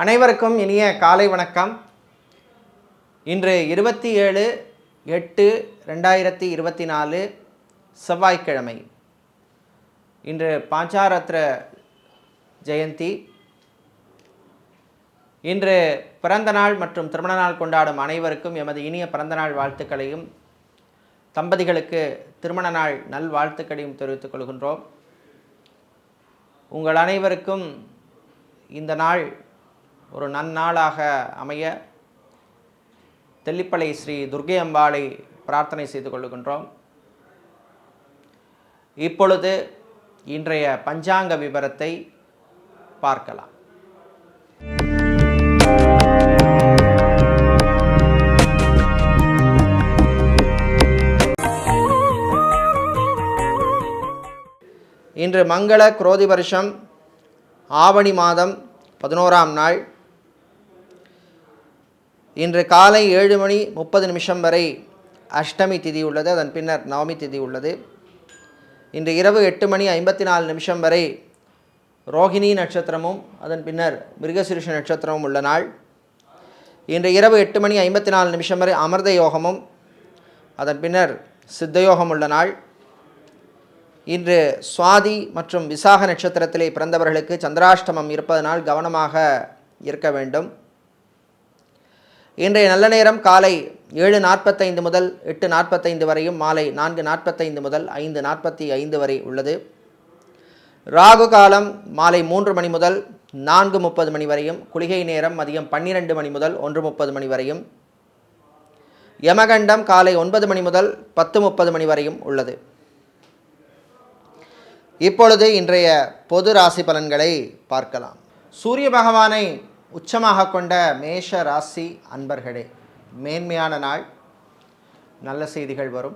அனைவருக்கும் இனிய காலை வணக்கம். இன்று 27/8/2024 செவ்வாய்க்கிழமை. இன்று பாஞ்சாரத்ர ஜெயந்தி. இன்று பிறந்த நாள் மற்றும் திருமண நாள் கொண்டாடும் அனைவருக்கும் எமது இனிய பிறந்தநாள் வாழ்த்துக்களையும் தம்பதிகளுக்கு திருமண நாள் நல்வாழ்த்துக்களையும் தெரிவித்துக் கொள்கின்றோம். உங்கள் அனைவருக்கும் இந்த நாள் ஒரு நன்னாளாக அமைய தெல்லிப்பளை ஸ்ரீ துர்க்கை அம்பாளை பிரார்த்தனை செய்து கொள்கின்றோம். இப்பொழுது இன்றைய பஞ்சாங்க விவரத்தை பார்க்கலாம். இன்று மங்கள குரோதி வருஷம் ஆவணி மாதம் 11ஆம் நாள். இன்று காலை 7:30 வரை அஷ்டமி திதி உள்ளது. அதன் பின்னர் நவமி திதி உள்ளது. இன்று இரவு 8:54 வரை ரோஹிணி நட்சத்திரமும் அதன் பின்னர் மிருகசிருஷ நட்சத்திரமும் உள்ள நாள். இன்று இரவு 8:54 வரை அமிர்த யோகமும் அதன் பின்னர் சித்தயோகம் உள்ள நாள். இன்று சுவாதி மற்றும் விசாக நட்சத்திரத்திலே பிறந்தவர்களுக்கு சந்திராஷ்டமம் இருப்பதனால் கவனமாக இருக்க வேண்டும். இன்றைய நல்ல நேரம் காலை 7:45 முதல் 8:45 வரையும் மாலை 4:45 முதல் 5:45 வரை உள்ளது. ராகு காலம் மாலை 3 மணி முதல் 4:30 மணி வரையும், குளிகை நேரம் மதியம் 12 மணி முதல் 1:30 மணி வரையும், யமகண்டம் காலை 9 மணி முதல் 10:30 மணி வரையும் உள்ளது. இப்பொழுது இன்றைய பொது ராசி பலன்களை பார்க்கலாம். சூரிய பகவானை உச்சமாக கொண்ட மேஷ ராசி அன்பர்களே, மேன்மையான நாள். நல்ல செய்திகள் வரும்.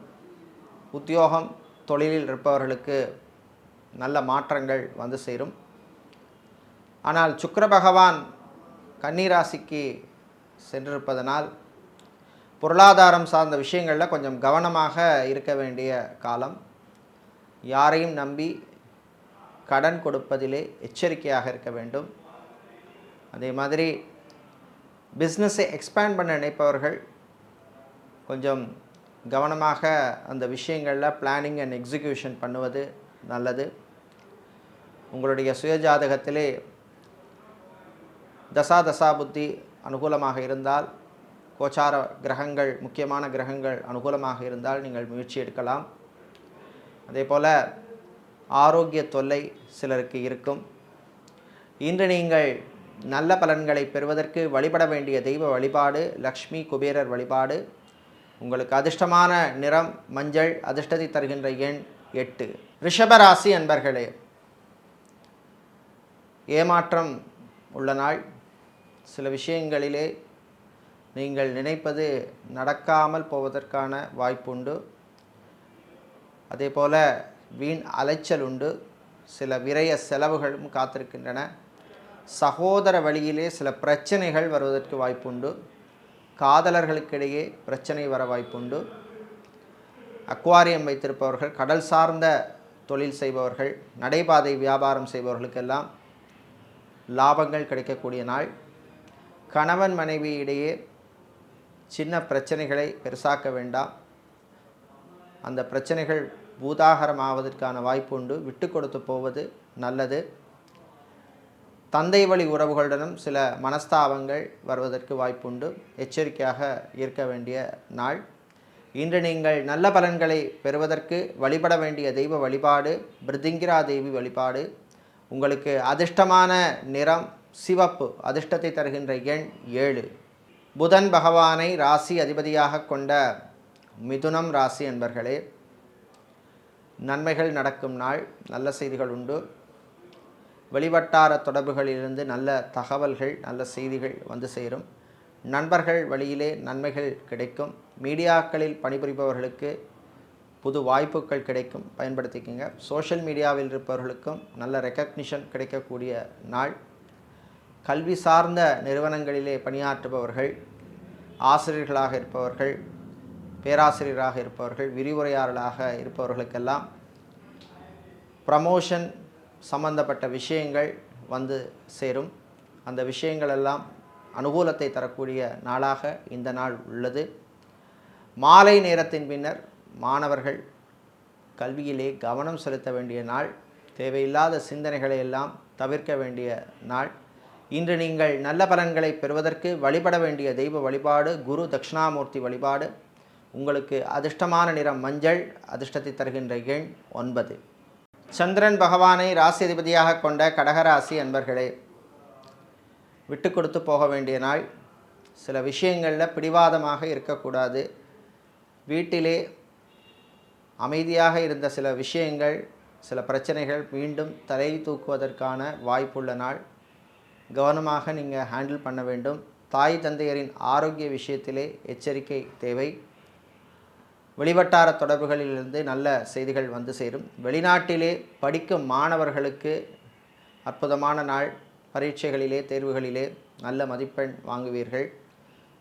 உத்தியோகம் தொழிலில் இருப்பவர்களுக்கு நல்ல மாற்றங்கள் வந்து சேரும். ஆனால் சுக்கிர பகவான் கன்னி ராசிக்கு சென்றிருப்பதனால் பொருளாதாரம் சார்ந்த விஷயங்களில் கொஞ்சம் கவனமாக இருக்க வேண்டிய காலம். யாரையும் நம்பி கடன் கொடுப்பதிலே எச்சரிக்கையாக இருக்க வேண்டும். அதே மாதிரி பிஸ்னஸை எக்ஸ்பேண்ட் பண்ண நினைப்பவர்கள் கொஞ்சம் கவனமாக அந்த விஷயங்களில் பிளானிங் அண்ட் எக்ஸிக்யூஷன் பண்ணுவது நல்லது. உங்களுடைய சுயஜாதகத்திலே தசா புத்தி அனுகூலமாக இருந்தால், கோச்சார கிரகங்கள் முக்கியமான கிரகங்கள் அனுகூலமாக இருந்தால் நீங்கள் முயற்சி எடுக்கலாம். அதே போல் ஆரோக்கிய தொல்லை சிலருக்கு இருக்கும். இன்று நீங்கள் நல்ல பலன்களை பெறுவதற்கு வழிபட வேண்டிய தெய்வ வழிபாடு லக்ஷ்மி குபேரர் வழிபாடு. உங்களுக்கு அதிர்ஷ்டமான நிறம் மஞ்சள். அதிர்ஷ்டத்தை தருகின்ற எண் 8. ரிஷபராசி அன்பர்களே, ஏமாற்றம் உள்ள நாள். சில விஷயங்களிலே நீங்கள் நினைப்பது நடக்காமல் போவதற்கான வாய்ப்புண்டு. அதே போல் வீண் அலைச்சல் உண்டு. சில விரய செலவுகளும் காத்திருக்கின்றன. சகோதர வழியிலே சில பிரச்சனைகள் வருவதற்கு வாய்ப்புண்டு. காதலர்களுக்கிடையே பிரச்சனை வர வாய்ப்புண்டு. அக்வாரியம் வைத்திருப்பவர்கள், கடல் சார்ந்த தொழில் செய்பவர்கள், நடைபாதை வியாபாரம் செய்பவர்களுக்கெல்லாம் லாபங்கள் கிடைக்கக்கூடிய நாள். கணவன் மனைவி இடையே சின்ன பிரச்சனைகளை பெருசாக்க வேண்டாம். அந்த பிரச்சனைகள் பூதாகரமாவதற்கான வாய்ப்பு உண்டு. விட்டு கொடுத்து போவது நல்லது. தந்தை வழி உறவுகளுடனும் சில மனஸ்தாபங்கள் வருவதற்கு வாய்ப்புண்டு. எச்சரிக்கையாக இருக்க வேண்டிய நாள். இன்று நீங்கள் நல்ல பலன்களை பெறுவதற்கு வழிபட வேண்டிய தெய்வ வழிபாடு பிருதிங்கிரா தேவி வழிபாடு. உங்களுக்கு அதிர்ஷ்டமான நிறம் சிவப்பு. அதிர்ஷ்டத்தை தருகின்ற எண் 7. புதன் பகவானை ராசி அதிபதியாக கொண்ட மிதுனம் ராசி என்பர்களே, நன்மைகள் நடக்கும் நாள். நல்ல செய்திகள் உண்டு. வெளிவட்டார தொடர்புகளிலிருந்து நல்ல தகவல்கள், நல்ல செய்திகள் வந்து சேரும். நண்பர்கள் வழியிலே நன்மைகள் கிடைக்கும். மீடியாக்களில் பணிபுரிபவர்களுக்கு புது வாய்ப்புகள் கிடைக்கும், பயன்படுத்திக்கங்க. சோஷியல் மீடியாவில் இருப்பவர்களுக்கும் நல்ல ரெக்கக்னிஷன் கிடைக்கக்கூடிய நாள். கல்வி சார்ந்த நிறுவனங்களிலே பணியாற்றுபவர்கள், ஆசிரியர்களாக இருப்பவர்கள், பேராசிரியராக இருப்பவர்கள், விரிவுரையாளர்களாக இருப்பவர்களுக்கெல்லாம் ப்ரமோஷன் சம்பந்தப்பட்ட விஷயங்கள் வந்து சேரும். அந்த விஷயங்களெல்லாம் அனுகூலத்தை தரக்கூடிய நாளாக இந்த நாள் உள்ளது. மாலை நேரத்தின் பின்னர் மாணவர்கள் கல்வியிலே கவனம் செலுத்த வேண்டிய நாள். தேவையில்லாத சிந்தனைகளை எல்லாம் தவிர்க்க வேண்டிய நாள். இன்று நீங்கள் நல்ல பலன்களை பெறுவதற்கு வழிபட வேண்டிய தெய்வ வழிபாடு குரு தட்சிணாமூர்த்தி வழிபாடு. உங்களுக்கு அதிர்ஷ்டமான நிறம் மஞ்சள். அதிர்ஷ்டத்தை தருகின்ற எண் 9. சந்திரன் பகவானை ராசி அதிபதியாக கொண்ட கடகராசி அன்பர்களே, விட்டு கொடுத்து போக வேண்டிய நாள். சில விஷயங்களில் பிடிவாதமாக இருக்கக்கூடாது. வீட்டிலே அமைதியாக இருந்த சில விஷயங்கள், சில பிரச்சனைகள் மீண்டும் தலை தூக்குவதற்கான வாய்ப்புள்ள நாள். கவனமாக நீங்கள் ஹேண்டில் பண்ண வேண்டும். தாய் தந்தையரின் ஆரோக்கிய விஷயத்திலே எச்சரிக்கை தேவை. வெளிவட்டார தொடர்புகளிலிருந்து நல்ல செய்திகள் வந்து சேரும். வெளிநாட்டிலே படிக்கும் மாணவர்களுக்கு அற்புதமான நாள். பரீட்சைகளிலே தேர்வுகளிலே நல்ல மதிப்பெண் வாங்குவீர்கள்.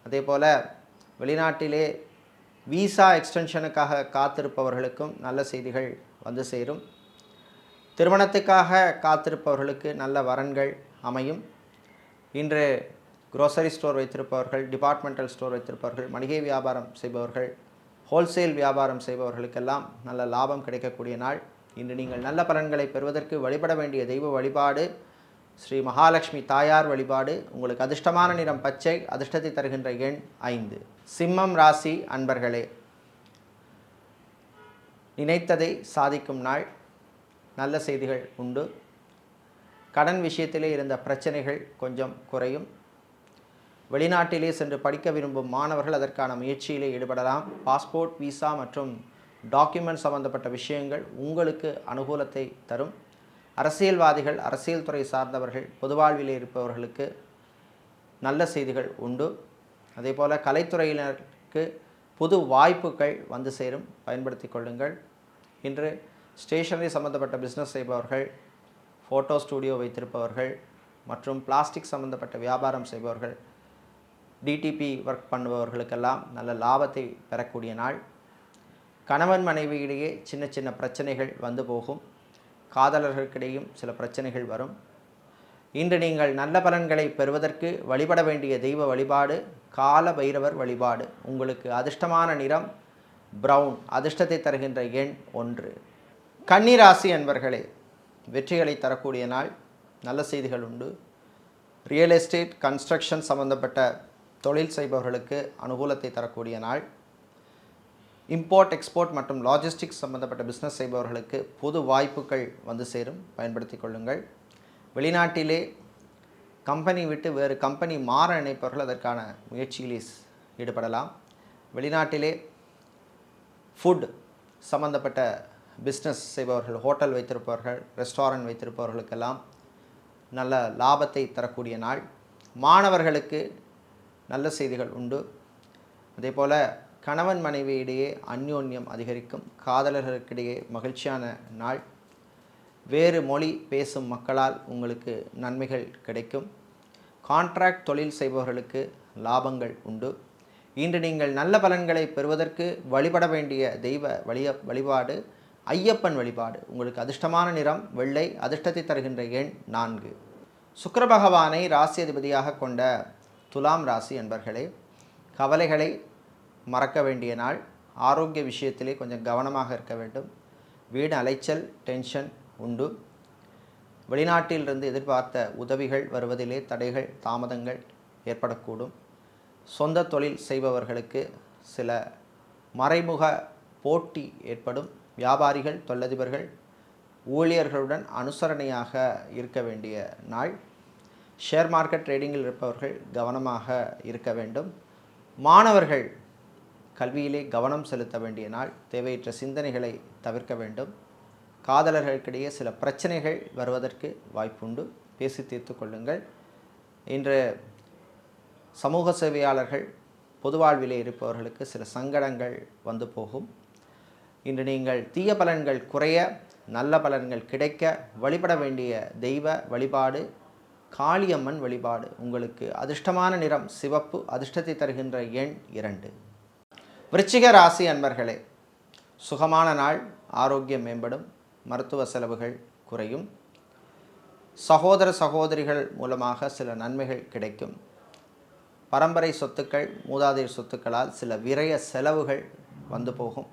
அதே போல் வெளிநாட்டிலே விசா எக்ஸ்டென்ஷனுக்காக காத்திருப்பவர்களுக்கும் நல்ல செய்திகள் வந்து சேரும். திருமணத்துக்காக காத்திருப்பவர்களுக்கு நல்ல வரன்கள் அமையும். இன்று க்ரோசரி ஸ்டோர் வைத்திருப்பவர்கள், டிபார்ட்மெண்டல் ஸ்டோர் வைத்திருப்பவர்கள், மளிகை வியாபாரம் செய்பவர்கள், ஹோல்சேல் வியாபாரம் செய்பவர்களுக்கெல்லாம் நல்ல லாபம் கிடைக்கக்கூடிய நாள். இன்று நீங்கள் நல்ல பலன்களை பெறுவதற்கு வழிபட வேண்டிய தெய்வ வழிபாடு ஸ்ரீ மகாலட்சுமி தாயார் வழிபாடு. உங்களுக்கு அதிர்ஷ்டமான நிறம் பச்சை. அதிர்ஷ்டத்தை தருகின்ற எண் 5. சிம்மம் ராசி அன்பர்களே, நினைத்ததை சாதிக்கும் நாள். நல்ல செய்திகள் உண்டு. கடன் விஷயத்திலே இருந்த பிரச்சனைகள் கொஞ்சம் குறையும். வெளிநாட்டிலே சென்று படிக்க விரும்பும் மாணவர்கள் அதற்கான முயற்சியிலே ஈடுபடலாம். பாஸ்போர்ட், விசா மற்றும் டாக்குமெண்ட் சம்பந்தப்பட்ட விஷயங்கள் உங்களுக்கு அனுகூலத்தை தரும். அரசியல்வாதிகள், அரசியல் துறை சார்ந்தவர்கள், பொது வாழ்விலே இருப்பவர்களுக்கு நல்ல செய்திகள் உண்டு. அதே போல் கலைத்துறையினருக்கு புது வாய்ப்புகள் வந்து சேரும், பயன்படுத்தி கொள்ளுங்கள். இன்று ஸ்டேஷனரி சம்பந்தப்பட்ட பிஸ்னஸ் செய்பவர்கள், ஃபோட்டோ ஸ்டூடியோ வைத்திருப்பவர்கள் மற்றும் பிளாஸ்டிக் சம்பந்தப்பட்ட வியாபாரம் செய்பவர்கள், டிடிபி ஒர்க் பண்ணுபவர்களுக்கெல்லாம் நல்ல லாபத்தை பெறக்கூடிய நாள். கணவன் மனைவியிடையே சின்ன சின்ன பிரச்சனைகள் வந்து போகும். காதலர்களுக்கிடையும் சில பிரச்சனைகள் வரும். இன்று நீங்கள் நல்ல பலன்களை பெறுவதற்கு வழிபட வேண்டிய தெய்வ வழிபாடு கால பைரவர் வழிபாடு. உங்களுக்கு அதிர்ஷ்டமான நிறம் பிரவுன். அதிர்ஷ்டத்தை தருகின்ற எண் 1. கன்னிராசி அன்பர்களே, வெற்றிகளை தரக்கூடிய நாள். நல்ல செய்திகள் உண்டு. ரியல் எஸ்டேட், கன்ஸ்ட்ரக்ஷன் சம்பந்தப்பட்ட தொழில் செய்பவர்களுக்கு அனுகூலத்தை தரக்கூடிய நாள். இம்போர்ட், எக்ஸ்போர்ட் மற்றும் லாஜிஸ்டிக்ஸ் சம்பந்தப்பட்ட பிஸ்னஸ் செய்பவர்களுக்கு புது வாய்ப்புகள் வந்து சேரும், பயன்படுத்தி கொள்ளுங்கள். வெளிநாட்டிலே கம்பெனி விட்டு வேறு கம்பெனி மாற நினைப்பவர்கள் அதற்கான முயற்சியிலே ஈடுபடலாம். வெளிநாட்டிலே ஃபுட் சம்பந்தப்பட்ட பிஸ்னஸ் செய்பவர்கள், ஹோட்டல் வைத்திருப்பவர்கள், ரெஸ்டாரண்ட் வைத்திருப்பவர்களுக்கெல்லாம் நல்ல லாபத்தை தரக்கூடிய நாள். மாணவர்களுக்கு நல்ல செய்திகள் உண்டு. அதே போல் கணவன் மனைவியிடையே அந்யோன்யம் அதிகரிக்கும். காதலர்களுக்கிடையே மகிழ்ச்சியான நாள். வேறு மொழி பேசும் மக்களால் உங்களுக்கு நன்மைகள் கிடைக்கும். கான்ட்ராக்ட் தொழில் செய்பவர்களுக்கு லாபங்கள் உண்டு. இன்று நீங்கள் நல்ல பலன்களை பெறுவதற்கு வழிபட வேண்டிய தெய்வ வழிபாடு ஐயப்பன் வழிபாடு. உங்களுக்கு அதிர்ஷ்டமான நிறம் வெள்ளை. அதிர்ஷ்டத்தை தருகின்ற எண் 4. சுக்கிர பகவானை ராசி அதிபதியாக கொண்ட துலாம் ராசி என்பர்களே, கவலைகளை மறக்க வேண்டிய நாள். ஆரோக்கிய விஷயத்திலே கொஞ்சம் கவனமாக இருக்க வேண்டும். வீடு அலைச்சல், டென்ஷன் உண்டு. வெளிநாட்டிலிருந்து எதிர்பார்த்த உதவிகள் வருவதிலே தடைகள், தாமதங்கள் ஏற்படக்கூடும். சொந்த தொழில் செய்பவர்களுக்கு சில மறைமுக போட்டி ஏற்படும். வியாபாரிகள், தொழிலதிபர்கள், ஊழியர்களுடன் அனுசரணையாக இருக்க வேண்டிய நாள். ஷேர் மார்க்கெட் ட்ரேடிங்கில் இருப்பவர்கள் கவனமாக இருக்க வேண்டும். மாணவர்கள் கல்வியிலே கவனம் செலுத்த வேண்டிய நாள். தேவையற்ற சிந்தனைகளை தவிர்க்க வேண்டும். காதலர்களுக்கிடையே சில பிரச்சனைகள் வருவதற்கு வாய்ப்புண்டு, பேசி தீர்த்து கொள்ளுங்கள். இன்று சமூக சேவையாளர்கள், பொது வாழ்விலே இருப்பவர்களுக்கு சில சங்கடங்கள் வந்து போகும். இன்று நீங்கள் தீய பலன்கள் குறைய, நல்ல பலன்கள் கிடைக்க வழிபட வேண்டிய தெய்வ வழிபாடு காளியம்மன் வழிபாடு. உங்களுக்கு அதிர்ஷ்டமான நிறம் சிவப்பு. அதிர்ஷ்டத்தை தருகின்ற எண் 2. விருச்சிக ராசி அன்பர்களே, சுகமான நாள். ஆரோக்கியம் மேம்படும். மருத்துவ செலவுகள் குறையும். சகோதர சகோதரிகள் மூலமாக சில நன்மைகள் கிடைக்கும். பரம்பரை சொத்துக்கள், மூதாதையர் சொத்துக்களால் சில விரய செலவுகள் வந்து போகும்.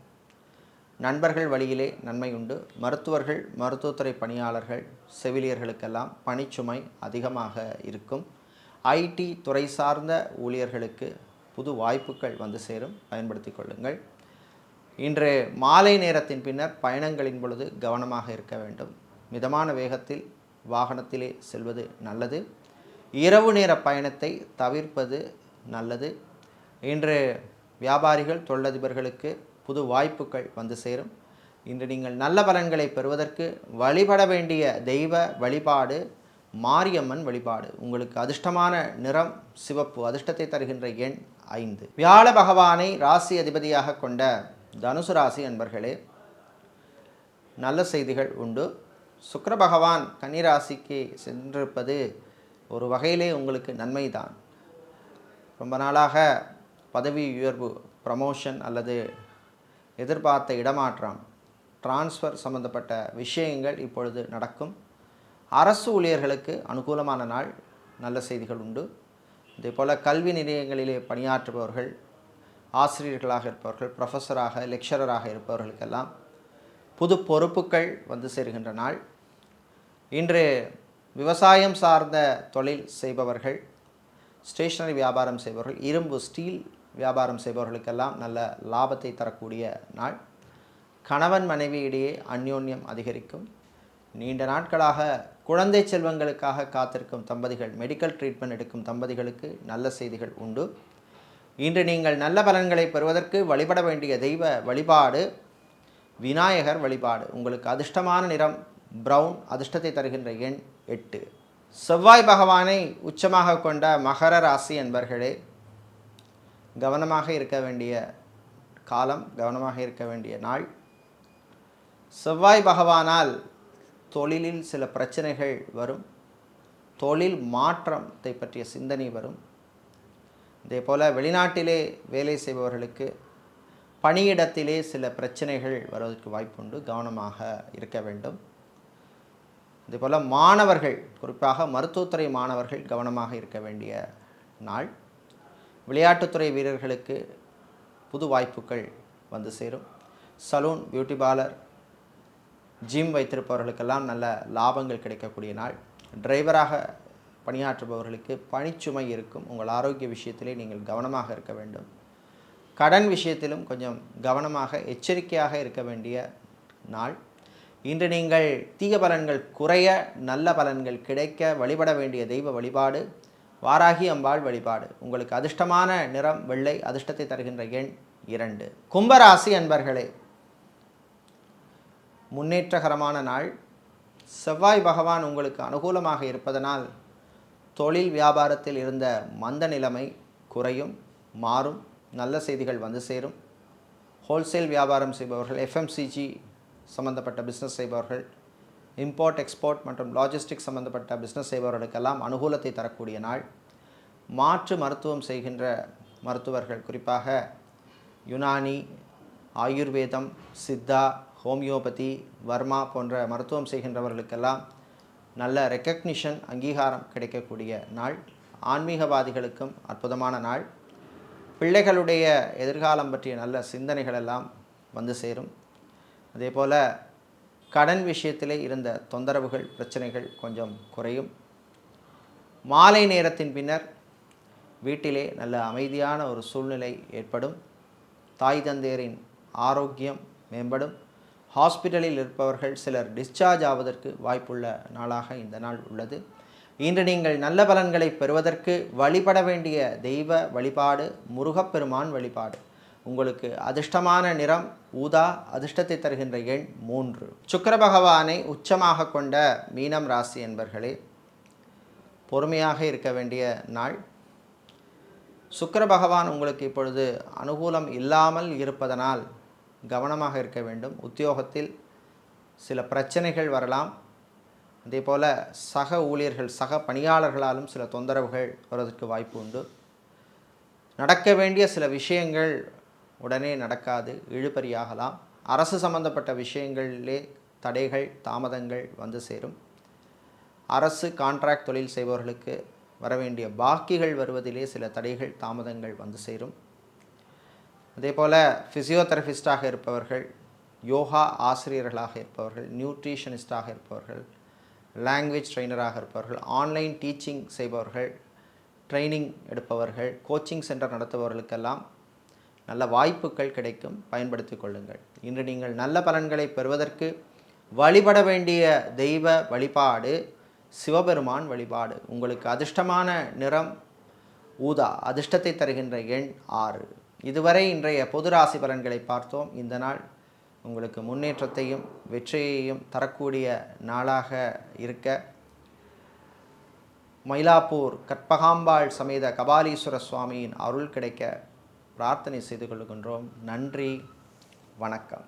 நண்பர்கள் வழியிலே நன்மை உண்டு. மருத்துவர்கள், மருத்துவத்துறை பணியாளர்கள், செவிலியர்களுக்கெல்லாம் பணிச்சுமை அதிகமாக இருக்கும். ஐடி துறை சார்ந்த ஊழியர்களுக்கு புது வாய்ப்புகள் வந்து சேரும், பயன்படுத்தி கொள்ளுங்கள். இன்று மாலை நேரத்தின் பின்னர் பயணங்களின் பொழுது கவனமாக இருக்க வேண்டும். மிதமான வேகத்தில் வாகனத்திலே செல்வது நல்லது. இரவு நேர பயணத்தை தவிர்ப்பது நல்லது. இன்று வியாபாரிகள், தொழிலதிபர்களுக்கு புது வாய்ப்புகள் வந்து சேரும். இன்று நீங்கள் நல்ல பலன்களை பெறுவதற்கு வழிபட வேண்டிய தெய்வ வழிபாடு மாரியம்மன் வழிபாடு. உங்களுக்கு அதிர்ஷ்டமான நிறம் சிவப்பு. அதிர்ஷ்டத்தை தருகின்ற எண் 5. வியாழ பகவானை ராசி அதிபதியாக கொண்ட தனுசு ராசி அன்பர்களே, நல்ல செய்திகள் உண்டு. சுக்கிர பகவான் கன்னிராசிக்கு சென்றிருப்பது ஒரு வகையிலே உங்களுக்கு நன்மைதான். ரொம்ப நாளாக பதவி உயர்வு, ப்ரமோஷன் அல்லது எதிர்பார்த்த இடமாற்றம், டிரான்ஸ்ஃபர் சம்பந்தப்பட்ட விஷயங்கள் இப்பொழுது நடக்கும். அரசு ஊழியர்களுக்கு அனுகூலமான நாள், நல்ல செய்திகள் உண்டு. இதேபோல் கல்வி நிலையங்களிலே பணியாற்றுபவர்கள், ஆசிரியர்களாக இருப்பவர்கள், ப்ரொஃபஸராக, லெக்சரராக இருப்பவர்களுக்கெல்லாம் புது பொறுப்புகள் வந்து சேருகின்ற நாள். இன்று விவசாயம் சார்ந்த தொழில் செய்பவர்கள், ஸ்டேஷனரி வியாபாரம் செய்பவர்கள், இரும்பு ஸ்டீல் வியாபாரம் செய்பவர்களுக்கெல்லாம் நல்ல லாபத்தை தரக்கூடிய நாள். கணவன் மனைவி இடையே அந்யோன்யம் அதிகரிக்கும். நீண்ட நாட்களாக குழந்தை செல்வங்களுக்காக காத்திருக்கும் தம்பதிகள், மெடிக்கல் ட்ரீட்மெண்ட் எடுக்கும் தம்பதிகளுக்கு நல்ல செய்திகள் உண்டு. இன்று நீங்கள் நல்ல பலன்களை பெறுவதற்கு வழிபட வேண்டிய தெய்வ வழிபாடு விநாயகர் வழிபாடு. உங்களுக்கு அதிர்ஷ்டமான நிறம் பிரவுன். அதிர்ஷ்டத்தை தருகின்ற எண் 8. செவ்வாய் பகவானை உச்சமாக கொண்ட மகர ராசி அன்பர்களே, கவனமாக இருக்க வேண்டிய காலம், கவனமாக இருக்க வேண்டிய நாள். செவ்வாய் பகவானால் தொழிலில் சில பிரச்சனைகள் வரும். தொழில் மாற்றத்தை பற்றிய சிந்தனை வரும். இதேபோல் வெளிநாட்டிலே வேலை செய்பவர்களுக்கு பணியிடத்திலே சில பிரச்சனைகள் வருவதற்கு வாய்ப்புண்டு, கவனமாக இருக்க வேண்டும். இதேபோல் மாணவர்கள், குறிப்பாக மருத்துவத்துறை மாணவர்கள் கவனமாக இருக்க வேண்டிய நாள். விளையாட்டுத்துறை வீரர்களுக்கு புது வாய்ப்புகள் வந்து சேரும். சலூன், பியூட்டி பார்லர், ஜிம் வைத்திருப்பவர்களுக்கெல்லாம் நல்ல லாபங்கள் கிடைக்கக்கூடிய நாள். டிரைவராக பணியாற்றுபவர்களுக்கு பணிச்சுமை இருக்கும். உங்கள் ஆரோக்கிய விஷயத்திலே நீங்கள் கவனமாக இருக்க வேண்டும். கடன் விஷயத்திலும் கொஞ்சம் கவனமாக, எச்சரிக்கையாக இருக்க வேண்டிய நாள். இன்று நீங்கள் தீய பலன்கள் குறைய, நல்ல பலன்கள் கிடைக்க வழிபட வேண்டிய தெய்வ வழிபாடு வாராகி அம்பாள் வழிபாடு. உங்களுக்கு அதிர்ஷ்டமான நிறம் வெள்ளை. அதிர்ஷ்டத்தை தருகின்ற எண் 2. கும்பராசி அன்பர்களே, முன்னேற்றகரமான நாள். செவ்வாய் பகவான் உங்களுக்கு அனுகூலமாக இருப்பதனால் தொழில் வியாபாரத்தில் இருந்த மந்த நிலைமை குறையும், மாறும். நல்ல செய்திகள் வந்து சேரும். ஹோல்சேல் வியாபாரம் செய்பவர்கள், எஃப்எம்சிஜி சம்பந்தப்பட்ட பிஸ்னஸ் செய்பவர்கள், இம்போர்ட் எக்ஸ்போர்ட் மற்றும் லாஜிஸ்டிக்ஸ் சம்பந்தப்பட்ட பிஸ்னஸ் செய்பவர்களுக்கெல்லாம் அனுகூலத்தை தரக்கூடிய நாள். மாற்று மருத்துவம் செய்கின்ற மருத்துவர்கள், குறிப்பாக யுனானி, ஆயுர்வேதம், சித்தா, ஹோமியோபதி, வர்மா போன்ற மருத்துவம் செய்கின்றவர்களுக்கெல்லாம் நல்ல ரெக்கக்னிஷன், அங்கீகாரம் கிடைக்கக்கூடிய நாள். ஆன்மீகவாதிகளுக்கும் அற்புதமான நாள். பிள்ளைகளுடைய எதிர்காலம் பற்றிய நல்ல சிந்தனைகள் எல்லாம் வந்து சேரும். அதேபோல் கடன் விஷயத்திலே இருந்த தொந்தரவுகள், பிரச்சனைகள் கொஞ்சம் குறையும். மாலை நேரத்தின் பின்னர் வீட்டிலே நல்ல அமைதியான ஒரு சூழ்நிலை ஏற்படும். தாய் தந்தையரின் ஆரோக்கியம் மேம்படும். ஹாஸ்பிட்டலில் இருப்பவர்கள் சிலர் டிஸ்சார்ஜ் ஆவதற்கு வாய்ப்புள்ள நாளாக இந்த நாள் உள்ளது. இன்று நீங்கள் நல்ல பலன்களை பெறுவதற்கு வழிபட வேண்டிய தெய்வ வழிபாடு முருகப்பெருமான் வழிபாடு. உங்களுக்கு அதிர்ஷ்டமான நிறம் ஊதா. அதிர்ஷ்டத்தை தருகின்ற எண் 3. சுக்கிர பகவானை உச்சமாக கொண்ட மீனம் ராசி என்பர்களே, பொறுமையாக இருக்க வேண்டிய நாள். சுக்கிர பகவான் உங்களுக்கு இப்பொழுது அனுகூலம் இல்லாமல் இருப்பதனால் கவனமாக இருக்க வேண்டும். உத்தியோகத்தில் சில பிரச்சனைகள் வரலாம். அதேபோல் சக ஊழியர்கள், சக பணியாளர்களாலும் சில தொந்தரவுகள் வருவதற்கு வாய்ப்பு உண்டு. நடக்க வேண்டிய சில விஷயங்கள் உடனே நடக்காது, இழுபறியாகலாம். அரசு சம்பந்தப்பட்ட விஷயங்களிலே தடைகள், தாமதங்கள் வந்து சேரும். அரசு கான்ட்ராக்ட் தொழில் செய்பவர்களுக்கு வரவேண்டிய பாக்கிகள் வருவதிலே சில தடைகள் தாமதங்கள் வந்து சேரும். அதே போல் ஃபிசியோதெரபிஸ்டாக இருப்பவர்கள், யோகா ஆசிரியர்களாக இருப்பவர்கள், நியூட்ரிஷனிஸ்டாக இருப்பவர்கள், லாங்குவேஜ் ட்ரெயினராக இருப்பவர்கள், ஆன்லைன் டீச்சிங் செய்பவர்கள், ட்ரைனிங் எடுப்பவர்கள், கோச்சிங் சென்டர் நடத்துபவர்களுக்கெல்லாம் நல்ல வாய்ப்புகள் கிடைக்கும், பயன்படுத்தி கொள்ளுங்கள். இன்று நீங்கள் நல்ல பலன்களை பெறுவதற்கு வழிபட வேண்டிய தெய்வ வழிபாடு சிவபெருமான் வழிபாடு. உங்களுக்கு அதிர்ஷ்டமான நிறம் ஊதா, அதிர்ஷ்டத்தை தருகின்ற எண் 6. இதுவரை இன்றைய பொது ராசி பலன்களை பார்த்தோம். இந்த நாள் உங்களுக்கு முன்னேற்றத்தையும் வெற்றியையும் தரக்கூடிய நாளாக இருக்க மயிலாப்பூர் கற்பகாம்பாள் சமேத கபாலீஸ்வர சுவாமியின் அருள் கிடைக்க பிரார்த்தனை செய்து கொள்கின்றோம். நன்றி, வணக்கம்.